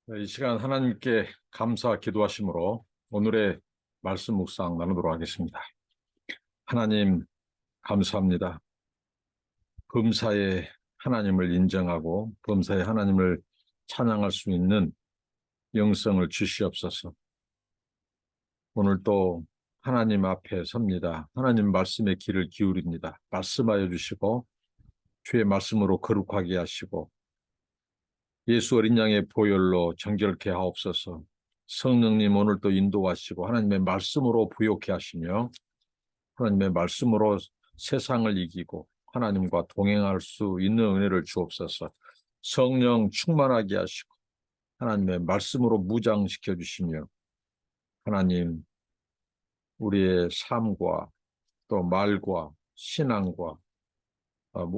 이 시간 하나님께 감사 기도하심으로 오늘의 말씀 묵상 나누도록 하겠습니다. 하나님 감사합니다. 범사에 하나님을 인정하고 범사에 하나님을 찬양할 수 있는 영성을 주시옵소서. 오늘 또 하나님 앞에 섭니다. 하나님 말씀에 귀를 기울입니다. 말씀하여 주시고 주의 말씀으로 거룩하게 하시고 예수 어린 양의 보혈로 정결케 하옵소서. 성령님 오늘 또 인도하시고 하나님의 말씀으로 부욕케 하시며 하나님의 말씀으로 세상을 이기고 하나님과 동행할 수 있는 은혜를 주옵소서. 성령 충만하게 하시고 하나님의 말씀으로 무장시켜 주시며 하나님 우리의 삶과 또 말과 신앙과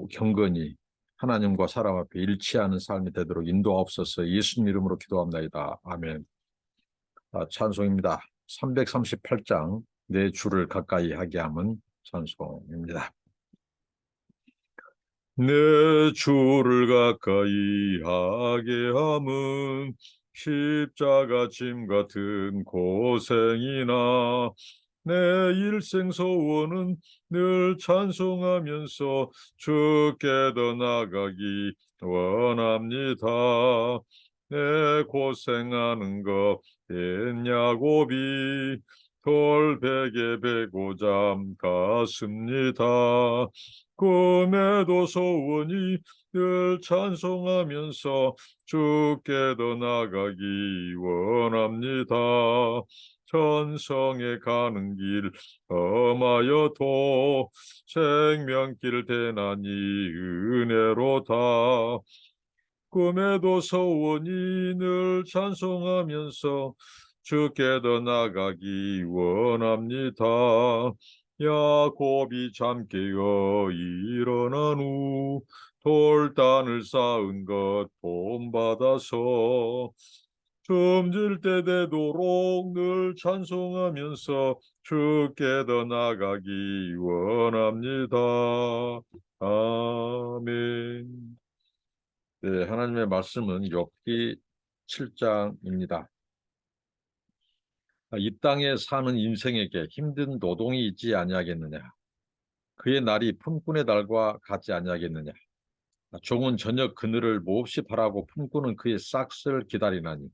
경건이 하나님과 사람 앞에 일치하는 삶이 되도록 인도하옵소서. 예수님 이름으로 기도합니다. 아멘. 찬송입니다. 338장 내 주를 가까이 하게 함은 찬송입니다. 내 주를 가까이 하게 함은 십자가 짐 같은 고생이나 내 일생 소원은 늘 찬송하면서 주께 더 나가기 원합니다. 내 고생하는 것 옛야곱이 돌베개 베고 잠 갔습니다. 꿈에도 소원이 늘 찬송하면서 주께 더 나가기 원합니다. 천성에 가는 길 험하여도 생명길 대나니 은혜로다. 꿈에도 소원이 늘 찬송하면서 주께 더 나가기 원합니다. 야곱이 잠 깨어 일어난 후 돌단을 쌓은 것 본받아서 숨질 때 되도록 늘 찬송하면서 주께 더 나가기 원합니다. 아멘. 네, 하나님의 말씀은 욥기 7장입니다. 이 땅에 사는 인생에게 힘든 노동이 있지 아니하겠느냐? 그의 날이 품꾼의 날과 같지 아니하겠느냐? 종은 저녁 그늘을 몹시 바라고 품꾼은 그의 싹을 기다리나니.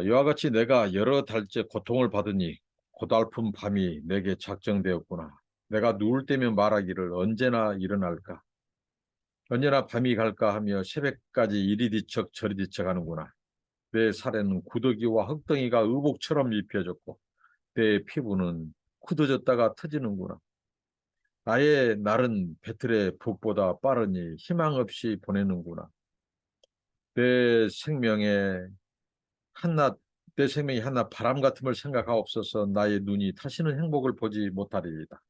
이와 같이 내가 여러 달째 고통을 받으니 고달픈 밤이 내게 작정되었구나. 내가 누울 때면 말하기를 언제나 일어날까? 언제나 밤이 갈까 하며 새벽까지 이리 뒤척 저리 뒤척 하는구나. 내 살에는 구더기와 흙덩이가 의복처럼 입혀졌고 내 피부는 굳어졌다가 터지는구나. 나의 날은 배틀의 북보다 빠르니 희망 없이 보내는구나. 내 생명에 한낱 내 생명이 한낱 바람 같음을 생각하옵소서. 나의 눈이 다시는 행복을 보지 못하리이다.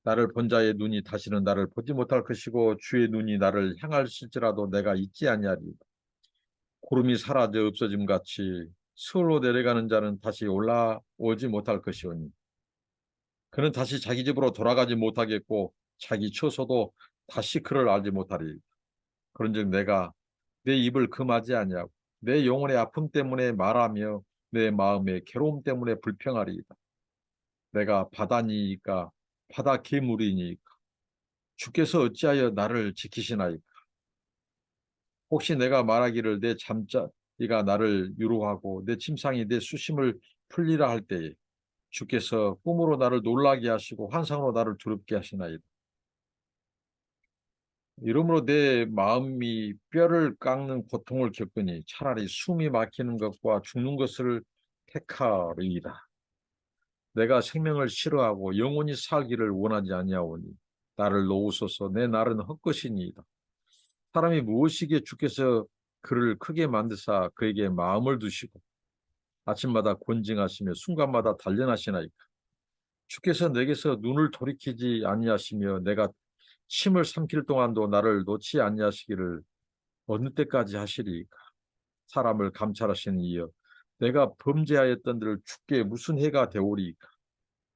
나를 본 자의 눈이 다시는 나를 보지 못할 것이고 주의 눈이 나를 향할실지라도 내가 잊지 아니하리이다. 구름이 사라져 없어짐 같이 서울로 내려가는 자는 다시 올라오지 못할 것이오니 그는 다시 자기 집으로 돌아가지 못하겠고 자기 처소도 다시 그를 알지 못하리. 그런즉 내가 내 입을 금하지 아니하고 내 영혼의 아픔 때문에 말하며 내 마음의 괴로움 때문에 불평하리이다. 내가 바다니이까 바다 괴물이니까 주께서 어찌하여 나를 지키시나이까. 혹시 내가 말하기를 내 잠자리가 나를 유로하고 내 침상이 내 수심을 풀리라 할 때에 주께서 꿈으로 나를 놀라게 하시고 환상으로 나를 두렵게 하시나이다. 이러므로 내 마음이 뼈를 깎는 고통을 겪으니 차라리 숨이 막히는 것과 죽는 것을 택하리이다. 내가 생명을 싫어하고 영원히 살기를 원하지 아니하오니 나를 놓으소서. 내 날은 헛것이니이다. 사람이 무엇이기에 주께서 그를 크게 만드사 그에게 마음을 두시고 아침마다 곤징하시며 순간마다 단련하시나이까. 주께서 내게서 눈을 돌이키지 아니하시며 내가 침을 삼킬 동안도 나를 놓지 아니하시기를 어느 때까지 하시리이까. 사람을 감찰하시는 이여 내가 범죄하였던들 주께 무슨 해가 되오리이까.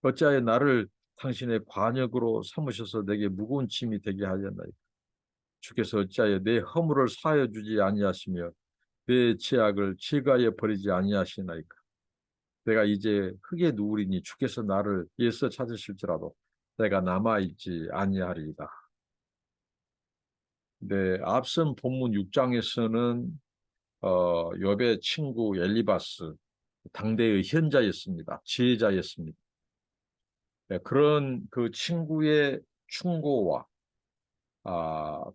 어찌하여 나를 당신의 관역으로 삼으셔서 내게 무거운 짐이 되게 하였나이까. 주께서 어찌하여 내 허물을 사하여 주지 아니하시며 내 죄악을 제거하여 버리지 아니하시나이까. 내가 이제 흙에 누우리니 주께서 나를 애써 찾으실지라도 내가 남아있지 아니하리이다. 네, 앞선 본문 6장에서는 욥의 친구 엘리바스, 당대의 현자였습니다. 지혜자였습니다. 네, 그런 그 친구의 충고와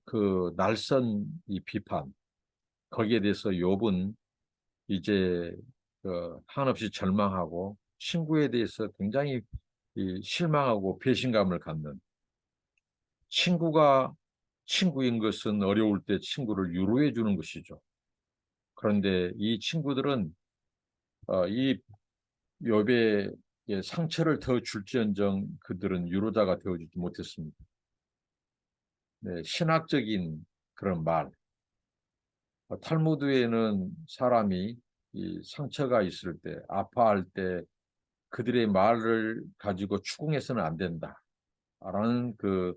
그 날선 이 비판, 거기에 대해서 욥은 이제 한없이 절망하고 친구에 대해서 굉장히 실망하고 배신감을 갖는, 친구가 친구인 것은 어려울 때 친구를 위로해 주는 것이죠. 그런데 이 친구들은 이 욥의 상처를 더 줄지언정 그들은 위로자가 되어주지 못했습니다. 네, 신학적인 그런 말, 탈무드에는 사람이 이 상처가 있을 때, 아파할 때 그들의 말을 가지고 추궁해서는 안 된다라는 그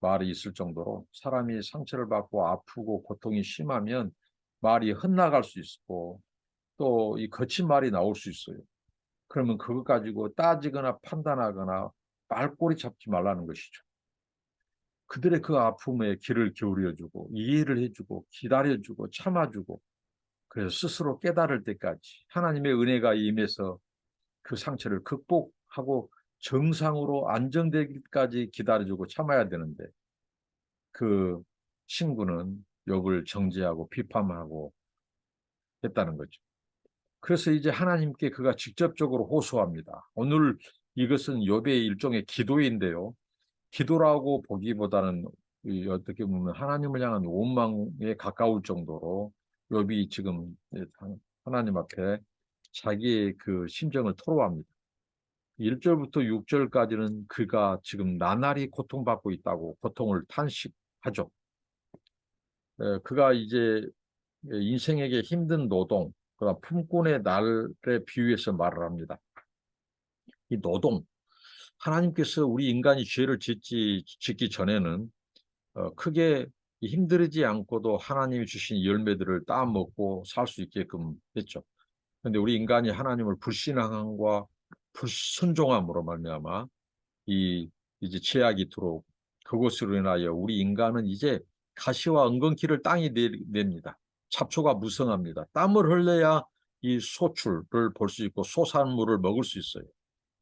말이 있을 정도로, 사람이 상처를 받고 아프고 고통이 심하면 말이 헛나갈 수 있고 또 이 거친 말이 나올 수 있어요. 그러면 그것 가지고 따지거나 판단하거나 말꼬리 잡지 말라는 것이죠. 그들의 그 아픔에 귀를 기울여주고 이해를 해주고 기다려주고 참아주고, 그래서 스스로 깨달을 때까지 하나님의 은혜가 임해서 그 상처를 극복하고 정상으로 안정되기까지 기다려주고 참아야 되는데, 그 친구는 욥을 정죄하고 비판하고 했다는 거죠. 그래서 이제 하나님께 그가 직접적으로 호소합니다. 오늘 이것은 욥의 일종의 기도인데요. 기도라고 보기보다는 어떻게 보면 하나님을 향한 원망에 가까울 정도로 욥이 지금 하나님 앞에 자기의 그 심정을 토로합니다. 1절부터 6절까지는 그가 지금 나날이 고통받고 있다고 고통을 탄식하죠. 그가 이제 인생에게 힘든 노동, 그다음 품꾼의 날에 비유해서 말을 합니다. 이 노동, 하나님께서 우리 인간이 죄를 짓기 전에는 크게 힘들지 않고도 하나님이 주신 열매들을 따먹고 살 수 있게끔 했죠. 그런데 우리 인간이 하나님을 불신앙함과 불순종함으로 말미암아 이 이제 죄악이 들어오고, 그것으로 인하여 우리 인간은 이제 가시와 은근키를 땅이 냅니다. 잡초가 무성합니다. 땀을 흘려야 이 소출을 볼 수 있고 소산물을 먹을 수 있어요.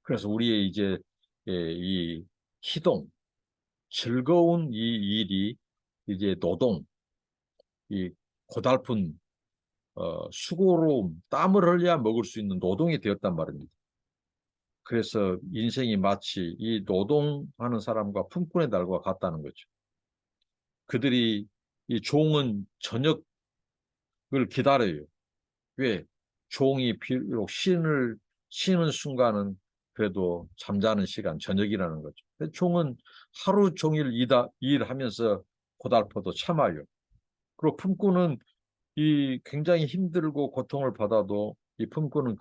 그래서 우리의 이제 이 희동, 즐거운 이 일이 이제 노동, 이 고달픈 수고로움, 땀을 흘려야 먹을 수 있는 노동이 되었단 말입니다. 그래서 인생이 마치 이 노동하는 사람과 품꾼의 날과 같다는 거죠. 그들이, 이 종은 저녁을 기다려요. 왜? 종이 비록 쉬는 순간은 그래도 잠자는 시간, 저녁이라는 거죠. 종은 하루 종일 일하면서 고달퍼도 참아요. 그리고 품꾼은 이 굉장히 힘들고 고통을 받아도 이 품꾼은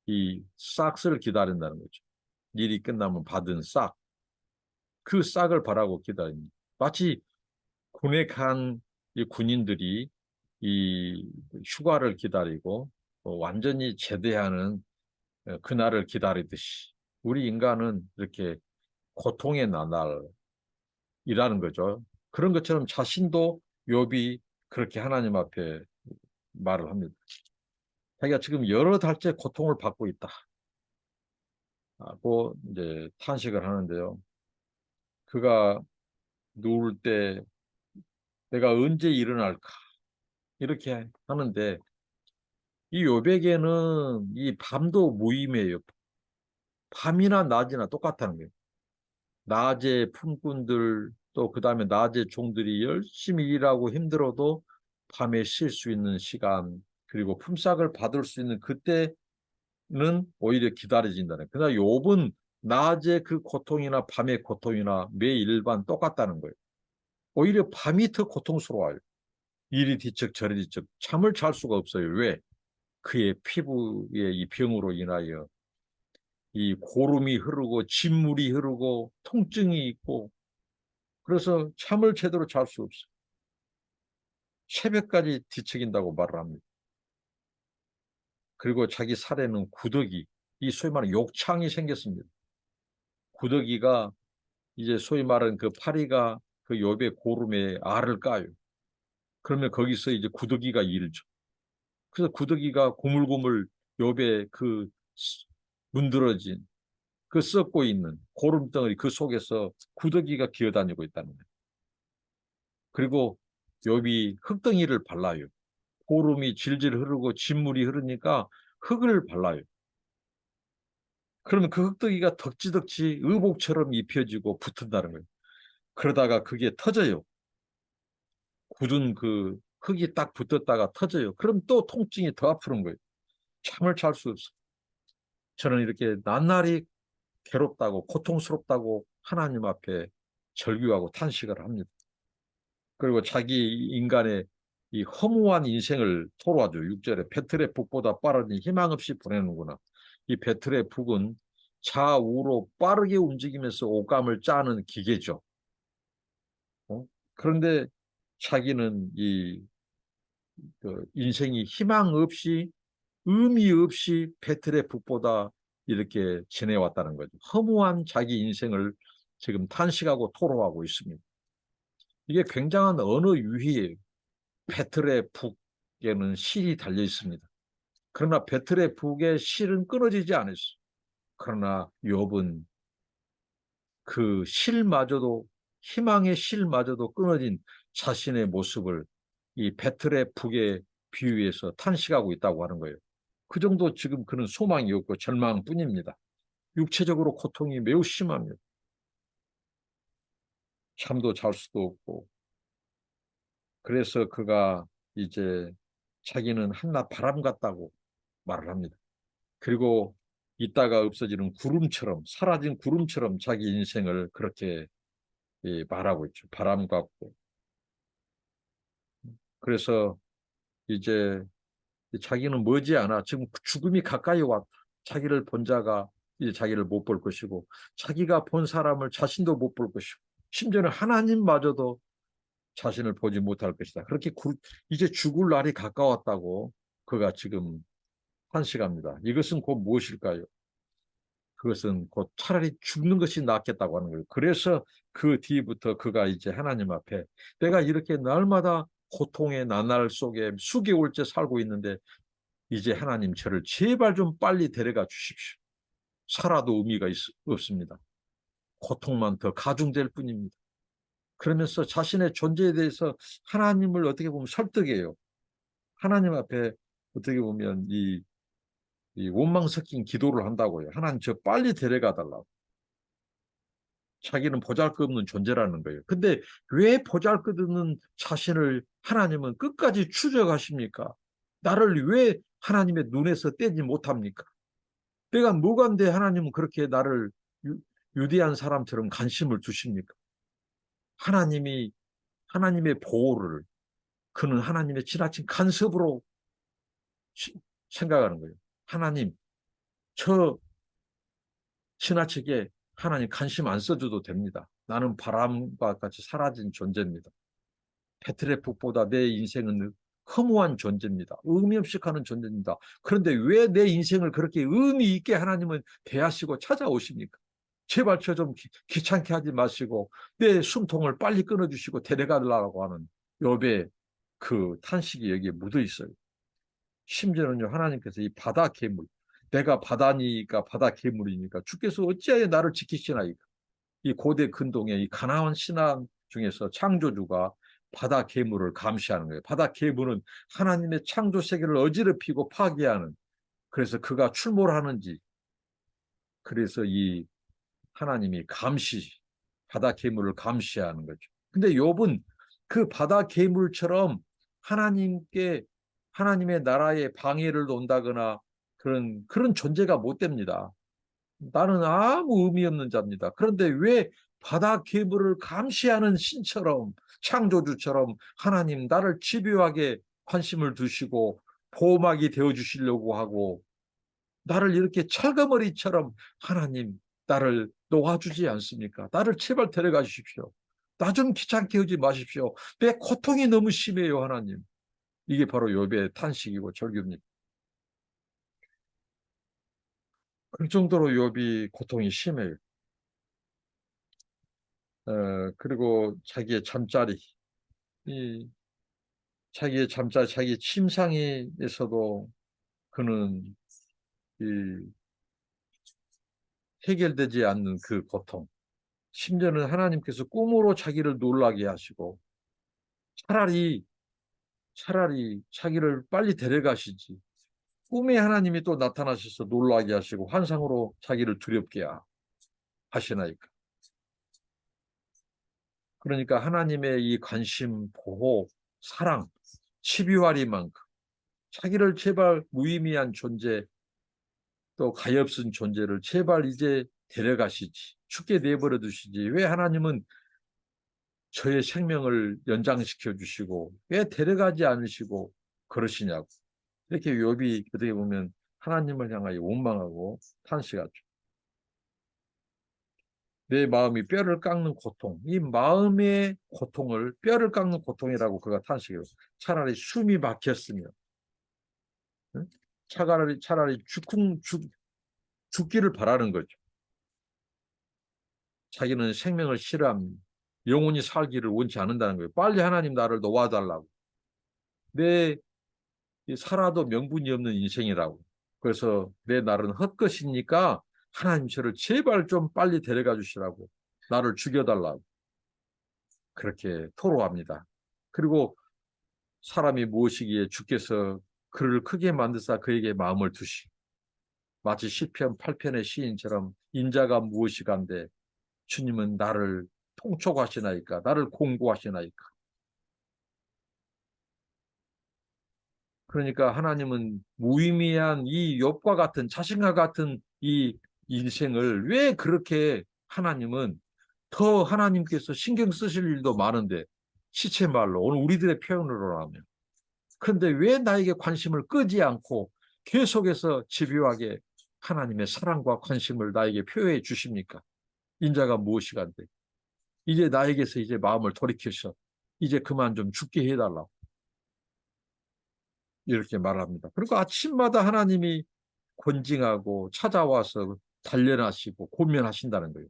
이 싹스를 기다린다는 거죠. 일이 끝나면 받은 싹, 그 싹을 바라고 기다립니다. 마치 군에 간 이 군인들이 이 휴가를 기다리고 완전히 제대하는 그날을 기다리듯이 우리 인간은 이렇게 고통의 나날이라는 거죠. 그런 것처럼 자신도 욥이 그렇게 하나님 앞에 말을 합니다. 자기가 지금 여러 달째 고통을 받고 있다 하고 이제 탄식을 하는데요. 그가 누울 때 내가 언제 일어날까 이렇게 하는데, 이 욥에게는 이 밤도 무의미해요. 밤이나 낮이나 똑같다는 거예요. 낮에 품꾼들, 또 그다음에 낮에 종들이 열심히 일하고 힘들어도 밤에 쉴 수 있는 시간, 그리고 품삯을 받을 수 있는 그때는 오히려 기다려진다는 거예요. 그러나 욥은 낮에 그 고통이나 밤의 고통이나 매일반 똑같다는 거예요. 오히려 밤이 더 고통스러워요. 이리 뒤척 저리 뒤척 잠을 잘 수가 없어요. 왜? 그의 피부의 이 병으로 인하여 이 고름이 흐르고 진물이 흐르고 통증이 있고, 그래서 잠을 제대로 잘 수 없어요. 새벽까지 뒤척인다고 말을 합니다. 그리고 자기 살에는 구더기, 이 소위 말하는 욕창이 생겼습니다. 구더기가 이제 소위 말하는 그 파리가 그 욥의 고름에 알을 까요. 그러면 거기서 이제 구더기가 일죠. 그래서 구더기가 고물고물 욥의 그 문드러진 그 썩고 있는 고름덩어리 그 속에서 구더기가 기어다니고 있다는 거예요. 그리고 욥이 흙덩이를 발라요. 고름이 질질 흐르고 진물이 흐르니까 흙을 발라요. 그러면 그 흙덩이가 덕지덕지 의복처럼 입혀지고 붙은다는 거예요. 그러다가 그게 터져요. 굳은 그 흙이 딱 붙었다가 터져요. 그럼 또 통증이 더 아프는 거예요. 잠을 잘 수 없어. 저는 이렇게 낱날이 괴롭다고 고통스럽다고 하나님 앞에 절규하고 탄식을 합니다. 그리고 자기 인간의 이 허무한 인생을 토로하죠. 6절에 배틀의 북보다 빠르니 희망 없이 보내는구나. 이 배틀의 북은 좌우로 빠르게 움직이면서 오감을 짜는 기계죠. 어? 그런데 자기는 그 인생이 희망 없이 의미 없이 배틀의 북보다 이렇게 지내왔다는 거죠. 허무한 자기 인생을 지금 탄식하고 토로하고 있습니다. 이게 굉장한 언어 유희예요. 배틀의 북에는 실이 달려 있습니다. 그러나 배틀의 북의 실은 끊어지지 않았어요. 그러나 욥은 그 실마저도 희망의 실마저도 끊어진 자신의 모습을 이 배틀의 북에 비유해서 탄식하고 있다고 하는 거예요. 그 정도 지금 그는 소망이 없고 절망뿐입니다. 육체적으로 고통이 매우 심합니다. 잠도 잘 수도 없고. 그래서 그가 이제 자기는 한낱 바람 같다고 말을 합니다. 그리고 있다가 없어지는 구름처럼 사라진 구름처럼 자기 인생을 그렇게 말하고 있죠. 바람 같고. 그래서 이제 자기는 머지않아 지금 죽음이 가까이 왔다. 자기를 본 자가 이제 자기를 못 볼 것이고 자기가 본 사람을 자신도 못 볼 것이고 심지어는 하나님마저도 자신을 보지 못할 것이다. 그렇게 이제 죽을 날이 가까웠다고 그가 지금 탄식합니다. 이것은 곧 무엇일까요? 그것은 곧 차라리 죽는 것이 낫겠다고 하는 거예요. 그래서 그 뒤부터 그가 이제 하나님 앞에 내가 이렇게 날마다 고통의 나날 속에 수개월째 살고 있는데 이제 하나님 저를 제발 좀 빨리 데려가 주십시오. 살아도 의미가 없습니다. 고통만 더 가중될 뿐입니다. 그러면서 자신의 존재에 대해서 하나님을 어떻게 보면 설득해요. 하나님 앞에 어떻게 보면 이 원망 섞인 기도를 한다고요. 하나님 저 빨리 데려가 달라고. 자기는 보잘것없는 존재라는 거예요. 근데 왜 보잘것없는 자신을 하나님은 끝까지 추적하십니까? 나를 왜 하나님의 눈에서 떼지 못합니까? 내가 뭐간데 하나님은 그렇게 나를 유대한 사람처럼 관심을 두십니까? 하나님이 하나님의 보호를 그는 하나님의 지나친 간섭으로 생각하는 거예요. 하나님, 저 지나치게 하나님 관심 안 써줘도 됩니다. 나는 바람과 같이 사라진 존재입니다. 페트레프보다 내 인생은 허무한 존재입니다. 의미 없이 가는 존재입니다. 그런데 왜 내 인생을 그렇게 의미 있게 하나님은 대하시고 찾아오십니까? 제발 저 좀 귀찮게 하지 마시고 내 숨통을 빨리 끊어주시고 데려가려고 하는 욥의 그 탄식이 여기에 묻어 있어요. 심지어는요 하나님께서 이 바다 괴물 내가 바다니까 바다 괴물이니까 주께서 어찌하여 나를 지키시나이까. 이 고대 근동의 이 가나안 신앙 중에서 창조주가 바다 괴물을 감시하는 거예요. 바다 괴물은 하나님의 창조 세계를 어지럽히고 파괴하는 그래서 그가 출몰하는지 그래서 이 하나님이 바다 괴물을 감시하는 거죠. 근데 욥은 그 바다 괴물처럼 하나님께 하나님의 나라에 방해를 논다거나 그런 존재가 못 됩니다. 나는 아무 의미 없는 자입니다. 그런데 왜 바다 괴물을 감시하는 신처럼 창조주처럼 하나님 나를 집요하게 관심을 두시고 보호막이 되어 주시려고 하고 나를 이렇게 철거머리처럼 하나님 나를 놓아주지 않습니까? 나를 제발 데려가 주십시오. 나 좀 귀찮게 하지 마십시오. 내 고통이 너무 심해요, 하나님. 이게 바로 욥의 탄식이고 절규입니다. 그 정도로 욥이 고통이 심해요. 그리고 자기의 잠자리, 이 자기의 잠자리, 자기 침상에서도 그는 이 해결되지 않는 그 고통. 심지어는 하나님께서 꿈으로 자기를 놀라게 하시고 차라리 자기를 빨리 데려가시지. 꿈에 하나님이 또 나타나셔서 놀라게 하시고 환상으로 자기를 두렵게 하시나이까. 그러니까 하나님의 이 관심, 보호, 사랑, 치비와리만큼 자기를 제발 무의미한 존재, 또 가엾은 존재를 제발 이제 데려가시지. 죽게 내버려 두시지. 왜 하나님은 저의 생명을 연장시켜 주시고 왜 데려가지 않으시고 그러시냐고. 이렇게 욥이 어떻게 보면 하나님을 향하여 원망하고 탄식하죠. 내 마음이 뼈를 깎는 고통, 이 마음의 고통을 뼈를 깎는 고통이라고 그가 탄식해요. 차라리 숨이 막혔으면, 응? 차라리 죽기를 바라는 거죠. 자기는 생명을 싫어합니다. 영원히 살기를 원치 않는다는 거예요. 빨리 하나님 나를 놓아달라고. 내 살아도 명분이 없는 인생이라고. 그래서 내 날은 헛것이니까 하나님 저를 제발 좀 빨리 데려가 주시라고. 나를 죽여달라고. 그렇게 토로합니다. 그리고 사람이 무엇이기에 주께서 그를 크게 만드사 그에게 마음을 두시. 마치 시편 8편의 시인처럼 인자가 무엇이간데 주님은 나를 통촉하시나이까, 나를 공고하시나이까. 그러니까 하나님은 무의미한 이 욥과 같은 자신과 같은 이 인생을 왜 그렇게 하나님은 더 하나님께서 신경 쓰실 일도 많은데 시체 말로 오늘 우리들의 표현으로 하면 그런데 왜 나에게 관심을 끄지 않고 계속해서 집요하게 하나님의 사랑과 관심을 나에게 표해 주십니까? 인자가 무엇이간데 이제 나에게서 이제 마음을 돌이키셔 이제 그만 좀 죽게 해달라고 이렇게 말합니다. 그리고 아침마다 하나님이 권징하고 찾아와서 단련하시고 고면하신다는 거예요.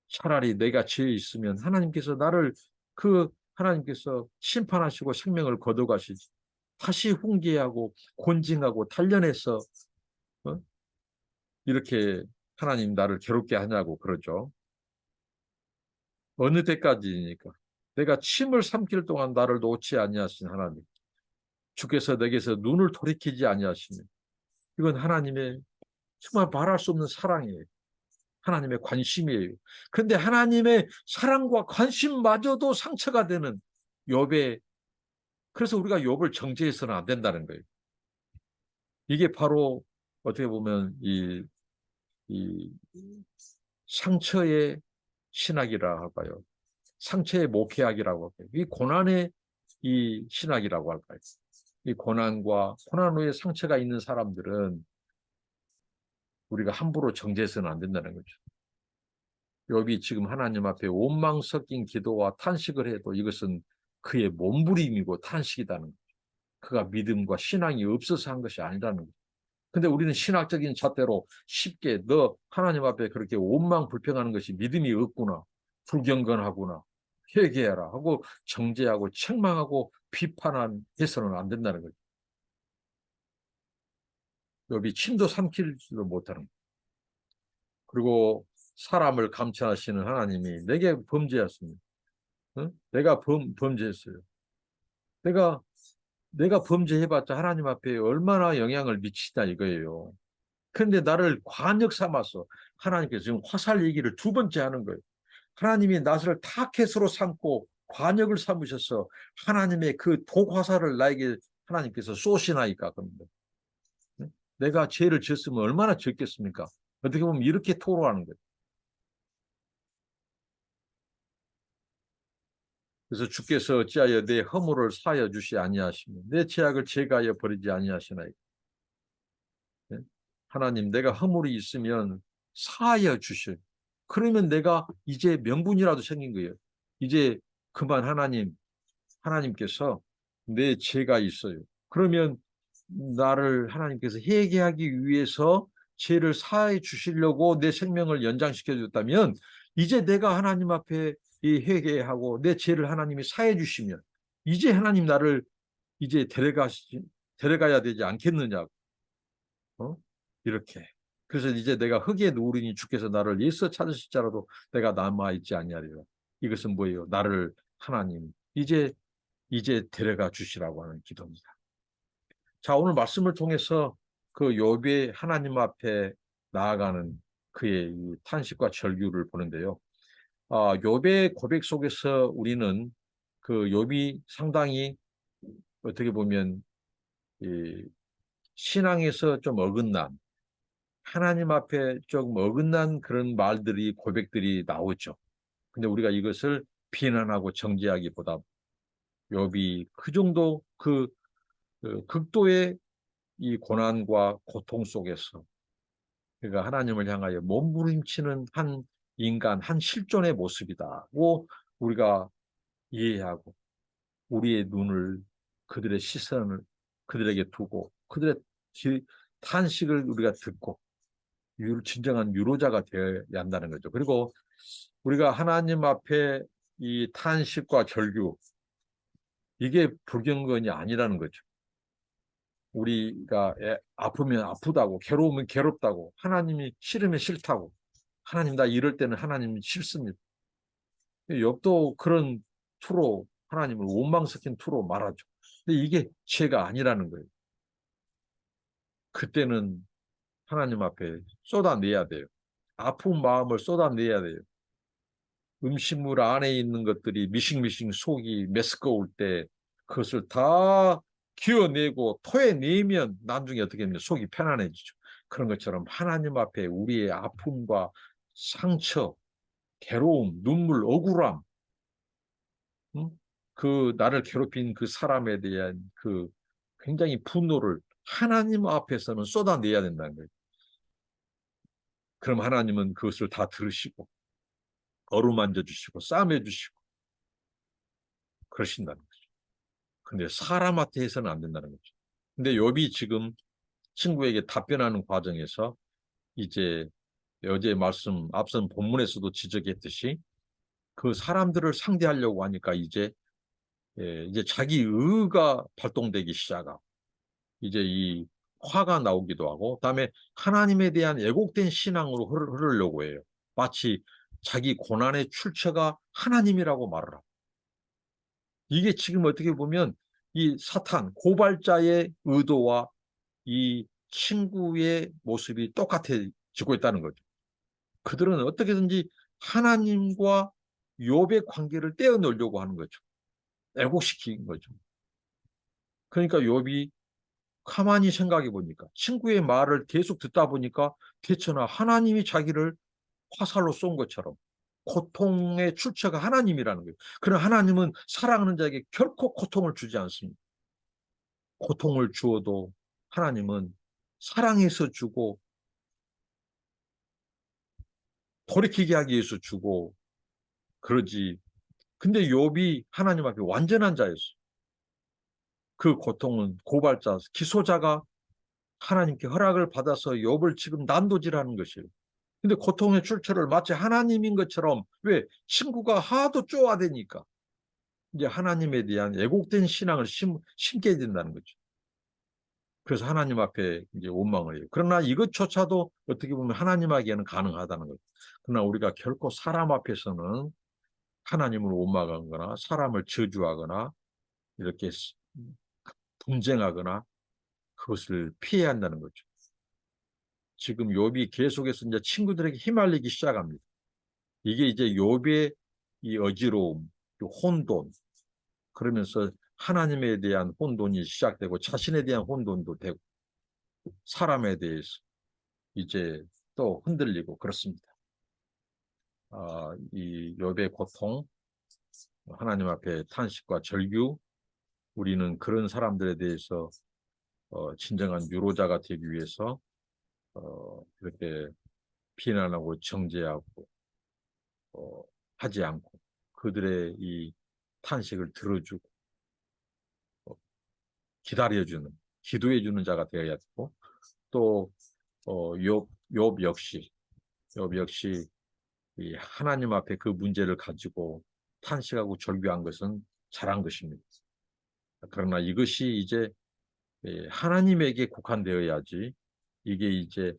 차라리 내가 죄에 있으면 하나님께서 나를 하나님께서 심판하시고 생명을 거둬가시지. 다시 훈계하고 권징하고 단련해서 어? 이렇게 하나님 나를 괴롭게 하냐고 그러죠. 어느 때까지니까 내가 침을 삼킬 동안 나를 놓지 아니하신 하나님. 주께서 내게서 눈을 돌이키지 아니하시면 이건 하나님의 정말 말할 수 없는 사랑이에요. 하나님의 관심이에요. 그런데 하나님의 사랑과 관심마저도 상처가 되는 욥의 그래서 우리가 욥을 정죄해서는 안 된다는 거예요. 이게 바로 어떻게 보면 이 상처의 신학이라 할까요? 상처의 목회학이라고 할까요? 이 고난의 이 신학이라고 할까요? 이 고난과 고난 후에 상처가 있는 사람들은 우리가 함부로 정죄해서는 안 된다는 거죠. 욥이 지금 하나님 앞에 원망 섞인 기도와 탄식을 해도 이것은 그의 몸부림이고 탄식이라는 거죠. 그가 믿음과 신앙이 없어서 한 것이 아니라는 거죠. 근데 우리는 신학적인 잣대로 쉽게 너 하나님 앞에 그렇게 원망 불평하는 것이 믿음이 없구나. 불경건하구나. 회개해라 하고 정죄하고 책망하고 비판해서는 안 된다는 거죠. 욥이 침도 삼키지도 못하는 거죠. 그리고 사람을 감찰하시는 하나님이 내게 범죄했습니다. 응? 내가 범죄했어요. 내가 범죄해봤자 하나님 앞에 얼마나 영향을 미치다 이거예요. 그런데 나를 관역 삼아서 하나님께서 지금 화살 얘기를 두 번째 하는 거예요. 하나님이 나를 타켓으로 삼고 관역을 삼으셔서 하나님의 그 독화살을 나에게 하나님께서 쏘시나이까 그럽니다. 내가 죄를 지었으면 얼마나 지었겠습니까? 어떻게 보면 이렇게 토로하는 거예요. 그래서 주께서 어찌하여 내 허물을 사하여 주시 아니하시며 내 죄악을 제가하여 버리지 아니하시나이까. 하나님 내가 허물이 있으면 사하여 주셔. 그러면 내가 이제 명분이라도 생긴 거예요. 이제 그만 하나님께서 내 죄가 있어요. 그러면 나를 하나님께서 회개하기 위해서 죄를 사해 주시려고 내 생명을 연장시켜 줬다면 이제 내가 하나님 앞에 이 회개하고 내 죄를 하나님이 사해 주시면 이제 하나님 나를 이제 데려가야 되지 않겠느냐고. 어? 이렇게. 그래서 이제 내가 흙에 누우리니 주께서 나를 예서 찾으실지라도 내가 남아있지 아니하리라. 이것은 뭐예요? 나를 하나님 이제 데려가 주시라고 하는 기도입니다. 자, 오늘 말씀을 통해서 그 욥의 하나님 앞에 나아가는 그의 이 탄식과 절규를 보는데요. 욥의 고백 속에서 우리는 그 욥이 상당히 어떻게 보면 이 신앙에서 좀 어긋난 하나님 앞에 좀 어긋난 그런 말들이 고백들이 나오죠. 근데 우리가 이것을 비난하고 정죄하기보다 욥이 그 정도 그 극도의 이 고난과 고통 속에서 그러니까 하나님을 향하여 몸부림치는 한 인간, 한 실존의 모습이다고 우리가 이해하고 우리의 눈을 그들의 시선을 그들에게 두고 그들의 탄식을 우리가 듣고 진정한 유로자가 되어야 한다는 거죠. 그리고 우리가 하나님 앞에 이 탄식과 절규 이게 불경건이 아니라는 거죠. 우리가 아프면 아프다고 괴로우면 괴롭다고 하나님이 싫으면 싫다고 하나님 나 이럴 때는 하나님이 싫습니다. 욥도 그런 투로 하나님을 원망시킨 투로 말하죠. 근데 이게 죄가 아니라는 거예요. 그때는 하나님 앞에 쏟아내야 돼요. 아픈 마음을 쏟아내야 돼요. 음식물 안에 있는 것들이 미싱미싱 속이 메스꺼울 때 그것을 다 기어내고 토해내면 나중에 어떻게 되면 속이 편안해지죠. 그런 것처럼 하나님 앞에 우리의 아픔과 상처, 괴로움, 눈물, 억울함, 응? 그 나를 괴롭힌 그 사람에 대한 그 굉장히 분노를 하나님 앞에서는 쏟아내야 된다는 거예요. 그럼 하나님은 그것을 다 들으시고 어루만져 주시고 싸매 주시고 그러신다는 거예요. 근데 사람한테 해서는 안 된다는 거죠. 근데 욥이 지금 친구에게 답변하는 과정에서 이제 어제 말씀 앞선 본문에서도 지적했듯이 그 사람들을 상대하려고 하니까 이제 자기 의가 발동되기 시작하고 이제 이 화가 나오기도 하고 그다음에 하나님에 대한 왜곡된 신앙으로 흐르려고 해요. 마치 자기 고난의 출처가 하나님이라고 말을 하고 이게 지금 어떻게 보면 이 사탄, 고발자의 의도와 이 친구의 모습이 똑같아지고 있다는 거죠. 그들은 어떻게든지 하나님과 욥의 관계를 떼어놓으려고 하는 거죠. 왜곡시킨 거죠. 그러니까 욥이 가만히 생각해 보니까 친구의 말을 계속 듣다 보니까 대처나 하나님이 자기를 화살로 쏜 것처럼 고통의 출처가 하나님이라는 거예요. 그러나 하나님은 사랑하는 자에게 결코 고통을 주지 않습니다. 고통을 주어도 하나님은 사랑해서 주고 돌이키게 하기 위해서 주고 그러지. 근데 욥이 하나님 앞에 완전한 자였어. 그 고통은 고발자, 기소자가 하나님께 허락을 받아서 욥을 지금 난도질하는 것이에요. 근데 고통의 출처를 마치 하나님인 것처럼 왜 친구가 하도 쪼아대니까 이제 하나님에 대한 왜곡된 신앙을 심게 된다는 거죠. 그래서 하나님 앞에 이제 원망을 해요. 그러나 이것조차도 어떻게 보면 하나님에게는 가능하다는 거죠. 그러나 우리가 결코 사람 앞에서는 하나님을 원망하거나 사람을 저주하거나 이렇게 분쟁하거나 그것을 피해야 한다는 거죠. 지금 욥이 계속해서 이제 친구들에게 휘말리기 시작합니다. 이게 이제 욥의 이 어지러움, 혼돈, 그러면서 하나님에 대한 혼돈이 시작되고 자신에 대한 혼돈도 되고 사람에 대해서 이제 또 흔들리고 그렇습니다. 이 욥의 고통, 하나님 앞에 탄식과 절규, 우리는 그런 사람들에 대해서 진정한 유로자가 되기 위해서 이렇게 비난하고 정죄하고 하지 않고 그들의 이 탄식을 들어주고 기다려주는 기도해주는 자가 되어야 되고 또 욥 역시 이 하나님 앞에 그 문제를 가지고 탄식하고 절규한 것은 잘한 것입니다. 그러나 이것이 이제 하나님에게 국한되어야지 이게 이제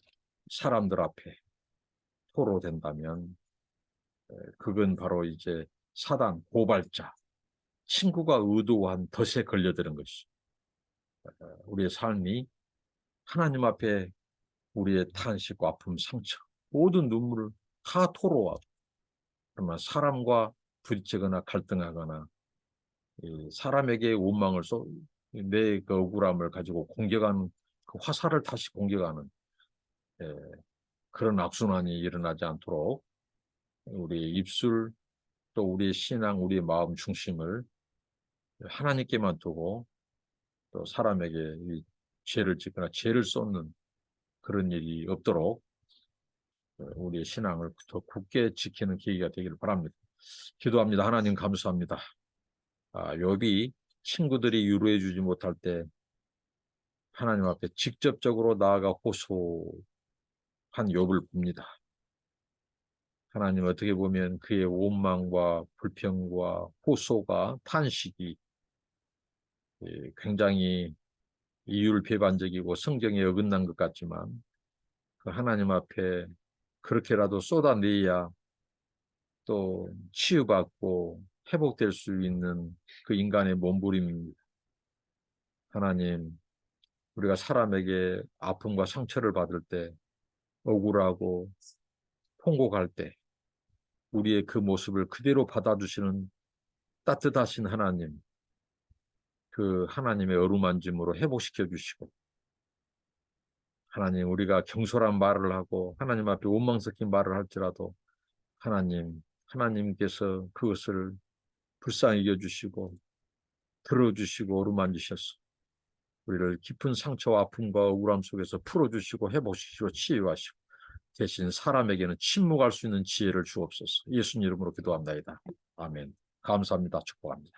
사람들 앞에 토로된다면 그건 바로 이제 사단, 고발자, 친구가 의도한 덫에 걸려드는 것이 우리의 삶이 하나님 앞에 우리의 탄식과 아픔, 상처, 모든 눈물을 다 토로하고 그러면 사람과 부딪히거나 갈등하거나 사람에게 원망을 내 그 억울함을 가지고 공격하는 그 화살을 다시 공격하는 그런 악순환이 일어나지 않도록 우리의 입술 또 우리의 신앙, 우리의 마음 중심을 하나님께만 두고 또 사람에게 이 죄를 짓거나 죄를 쏟는 그런 일이 없도록 우리의 신앙을 더 굳게 지키는 계기가 되기를 바랍니다. 기도합니다. 하나님 감사합니다. 욥이 친구들이 위로해 주지 못할 때 하나님 앞에 직접적으로 나아가 호소한 욥을 봅니다. 하나님 어떻게 보면 그의 원망과 불평과 호소가 탄식이 굉장히 이율배반적이고 성경에 어긋난 것 같지만 그 하나님 앞에 그렇게라도 쏟아내야 또 치유받고 회복될 수 있는 그 인간의 몸부림입니다. 하나님, 우리가 사람에게 아픔과 상처를 받을 때 억울하고 통곡할 때 우리의 그 모습을 그대로 받아주시는 따뜻하신 하나님, 그 하나님의 어루만짐으로 회복시켜 주시고 하나님 우리가 경솔한 말을 하고 하나님 앞에 원망 섞인 말을 할지라도 하나님께서 그것을 불쌍히 여겨주시고 들어주시고 어루만지셔서 우리를 깊은 상처와 아픔과 억울함 속에서 풀어주시고 회복시키고 치유하시고 대신 사람에게는 침묵할 수 있는 지혜를 주옵소서. 예수님 이름으로 기도합니다. 아멘. 감사합니다. 축복합니다.